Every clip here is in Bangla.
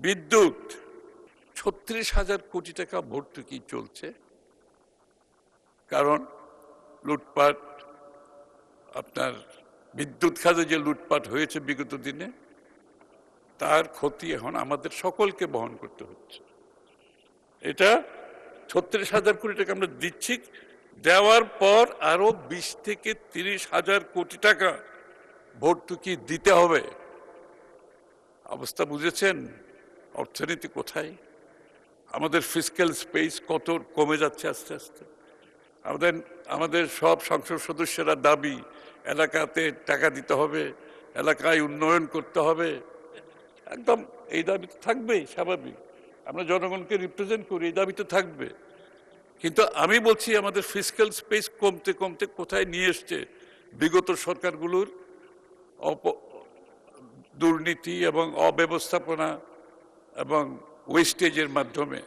বিদ্যুৎ ৩৬,০০০ কোটি টাকা ভর্তুকি চলছে, কারণ লুটপাট, আপনার বিদ্যুৎ খাতে যে লুটপাট হয়েছে বিগত দিনে তার ক্ষতি এখন আমাদের সকলকে বহন করতে হচ্ছে। এটা ৩৬,০০০ কোটি টাকা আমরা দিচ্ছি, দেওয়ার পর আরো ২০ থেকে ৩০,০০০ কোটি টাকা ভর্তুকি দিতে হবে। অবস্থা বুঝেছেন অর্থনীতি কোথায়, আমাদের ফিসক্যাল স্পেস কত কমে যাচ্ছে আস্তে আস্তে। আমাদের সব সংসদ সদস্যরা দাবি এলাকাতে টাকা দিতে হবে, এলাকায় উন্নয়ন করতে হবে, একদম এই দাবি তো থাকবেই, স্বাভাবিক, আমরা জনগণকে রিপ্রেজেন্ট করি, এই দাবি তো থাকবে। কিন্তু আমি বলছি আমাদের ফিসক্যাল স্পেস কমতে কমতে কোথায় নিয়ে এসছে বিগত সরকারগুলোর দুর্নীতি এবং অব্যবস্থাপনা এবং ওয়েস্টেজের মাধ্যমে,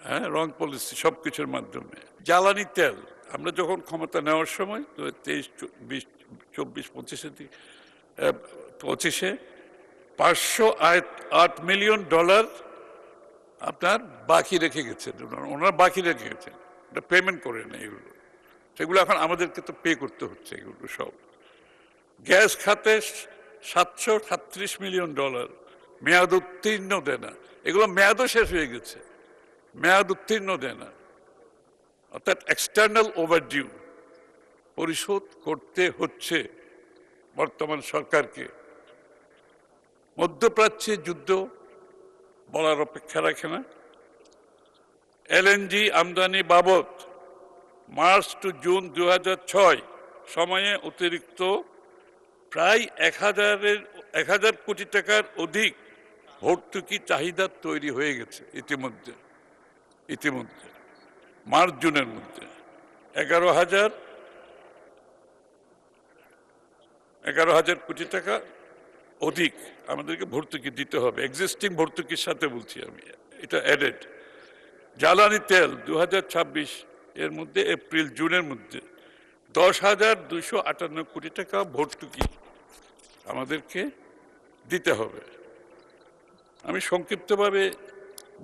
হ্যাঁ, রং পলিসি, সবকিছুর মাধ্যমে। জ্বালানি তেল আমরা যখন ক্ষমতা নেওয়ার সময় 23, 24, 25-এ $508 মিলিয়ন আপনার বাকি রেখে গেছেন, ওনারা বাকি রেখে গেছেন, এটা পেমেন্ট করে নেই, এগুলো সেগুলো এখন আমাদেরকে তো পে করতে হচ্ছে এগুলো সব। গ্যাস খাতে $737 মিলিয়ন মেয়াদ উত্তীর্ণ দেনা, এগুলো মেয়াদও শেষ হয়ে গেছে, মেয়াদ উত্তীর্ণ দেনা, অর্থাৎ এক্সটার্নাল ওভারডিউ পরিশোধ করতে হচ্ছে বর্তমান সরকারকে। মধ্যপ্রাচ্যে যুদ্ধ বলার অপেক্ষা রাখে না। এলএনজি আমদানি বাবদ মার্চ টু জুন 2006 সময়ে অতিরিক্ত প্রায় ১,০০০ কোটি টাকার অধিক ভর্তুকি চাহিদা তৈরি হয়ে গেছে ইতিমধ্যে মার্চ জুনের মধ্যে ১১,০০০ কোটি টাকা অধিক আমাদেরকে ভর্তুকি দিতে হবে, এক্সিস্টিং ভর্তুকির সাথে বলছি আমি, এটা অ্যাডেড। জ্বালানি তেল 2026 এর মধ্যে এপ্রিল জুনের মধ্যে 10,258 কোটি টাকা ভর্তুকি আমাদেরকে দিতে হবে। আমি সংক্ষিপ্তভাবে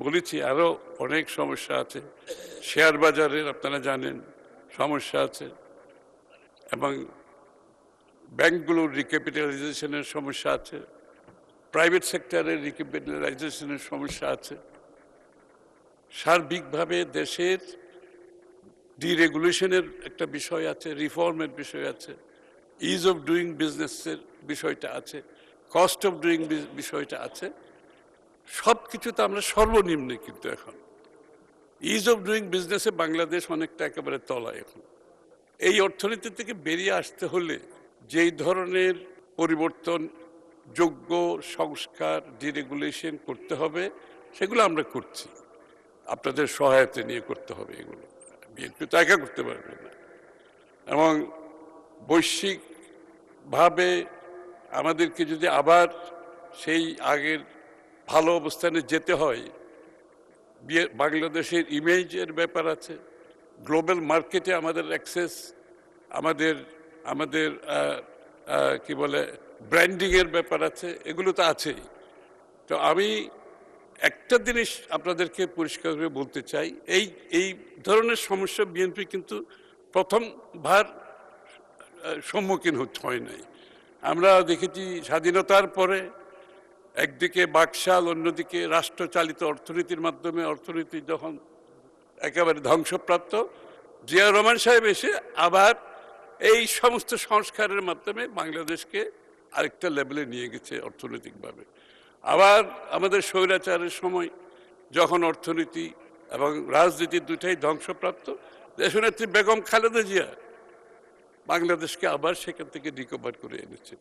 বলেছি, আরো অনেক সমস্যা আছে, শেয়ার বাজারের আপনারা জানেন সমস্যা আছে, এবং ব্যাংকগুলোর রিক্যাপিটালাইজেশনের সমস্যা আছে, প্রাইভেট সেক্টরের রিক্যাপিটালাইজেশনের সমস্যা আছে। সার্বিকভাবে দেশের ডিরেগুলেশনের একটা বিষয় আছে, রিফর্মের বিষয় আছে, ইজ অফ ডুইং বিজনেসের বিষয়টা আছে, কস্ট অফ ডুইং বিষয়টা আছে। সব কিছুতে আমরা সর্বনিম্নে, কিন্তু এখন ইজ অফ ডুইং বিজনেসে বাংলাদেশ অনেকটা একেবারে তলায়। এখন এই অর্থনীতি থেকে বেরিয়ে আসতে হলে যেই ধরনের পরিবর্তন, যোগ্য সংস্কার, ডিরেগুলেশন করতে হবে, সেগুলো আমরা করছি, আপনাদের সহায়তা নিয়ে করতে হবে। এগুলো বিএনপি তো একা করতে পারবে না, এবং বৈশ্বিকভাবে আমাদেরকে যদি আবার সেই আগের ভালো অবস্থানে যেতে হয়, বাংলাদেশের ইমেজের ব্যাপার আছে, গ্লোবাল মার্কেটে আমাদের অ্যাক্সেস, আমাদের কি বলে ব্র্যান্ডিংয়ের ব্যাপার আছে, এগুলো তো আছেই। তো আমি একটা জিনিস আপনাদেরকে পরিষ্কার করে বলতে চাই, এই ধরনের সমস্যা বিএনপি কিন্তু প্রথমবার সম্মুখীন হয় নাই। আমরা দেখেছি স্বাধীনতার পরে একদিকে বাকশাল, অন্যদিকে রাষ্ট্রচালিত অর্থনীতির মাধ্যমে অর্থনীতি যখন একেবারে ধ্বংসপ্রাপ্ত, জিয়া রহমান সাহেব এসে আবার এই সমস্ত সংস্কারের মাধ্যমে বাংলাদেশকে আরেকটা লেভেলে নিয়ে গেছে অর্থনৈতিকভাবে। আবার আমাদের স্বৈরাচারের সময় যখন অর্থনীতি এবং রাজনীতি দুটাই ধ্বংসপ্রাপ্ত, দেশনেত্রী বেগম খালেদা জিয়া বাংলাদেশকে আবার সেখান থেকে রিকভার করে এনেছে।